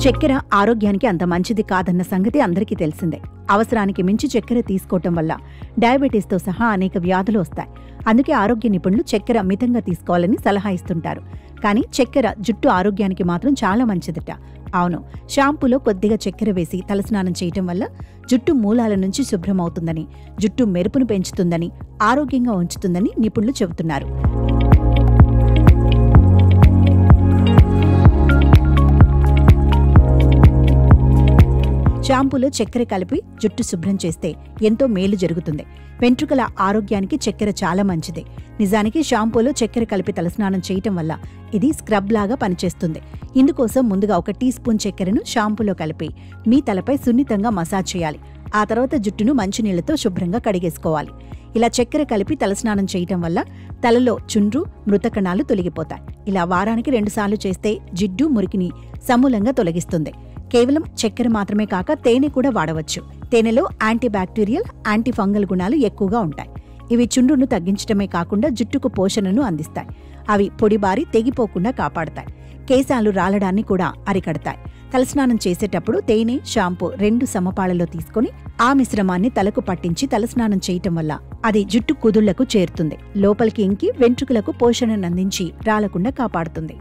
చక్కెర ఆరోగ్యానికి అంత మంచిది కాదన్న సంగతి అందరికీ తెలిసిందే. అవసరానికి మించి చక్కెర తీసుకోవటం వల్ల డయాబెటీస్తో సహా అనేక వ్యాధులు వస్తాయి. అందుకే ఆరోగ్య నిపుణులు చక్కెర మితంగా తీసుకోవాలని సలహా ఇస్తుంటారు. కానీ చక్కెర జుట్టు ఆరోగ్యానికి మాత్రం చాలా మంచిదట. అవును, షాంపూలో కొద్దిగా చక్కెర వేసి తలస్నానం చేయటం వల్ల జుట్టు మూలాల నుంచి శుభ్రమవుతుందని, జుట్టు మెరుపును పెంచుతుందని, ఆరోగ్యంగా ఉంచుతుందని నిపుణులు చెబుతున్నారు. షాంపూలో చక్కెర కలిపి జుట్టు శుభ్రం చేస్తే ఎంతో మేలు జరుగుతుంది. వెంట్రుకల ఆరోగ్యానికి చక్కెర చాలా మంచిది. నిజానికి షాంపూలో చక్కెర కలిపి తలస్నానం చేయటం వల్ల ఇది స్క్రబ్ లాగా పనిచేస్తుంది. ఇందుకోసం ముందుగా 1 టీ స్పూన్ చక్కెరను షాంపూలో కలిపి మీ తలపై సున్నితంగా మసాజ్ చేయాలి. ఆ తర్వాత జుట్టును మంచినీళ్లతో శుభ్రంగా కడిగేసుకోవాలి. ఇలా చక్కెర కలిపి తలస్నానం చేయటం వల్ల తలలో చుండ్రు, మృతకణాలు తొలగిపోతాయి. ఇలా వారానికి 2 సార్లు చేస్తే జిడ్డు, మురికిని సమూలంగా తొలగిస్తుంది. కేవలం చక్కెర మాత్రమే కాక తేనె కూడా వాడవచ్చు. తేనెలో యాంటీబ్యాక్టీరియల్, యాంటీ ఫంగల్ గుణాలు ఎక్కువగా ఉంటాయి. ఇవి చుండ్రును తగ్గించడమే కాకుండా జుట్టుకు పోషణను అందిస్తాయి. అవి పొడిబారి తెగిపోకుండా కాపాడతాయి. కేశాలు రాలడాన్ని కూడా అరికడతాయి. తలస్నానం చేసేటప్పుడు తేనె, షాంపూ 2 సమపాళ్లలో తీసుకుని ఆ మిశ్రమాన్ని తలకు పట్టించి తలస్నానం చేయటం వల్ల అది జుట్టు కుదుళ్లకు చేరుతుంది. లోపలికి ఇంకి వెంట్రుకలకు పోషణను అందించి రాలకుండా కాపాడుతుంది.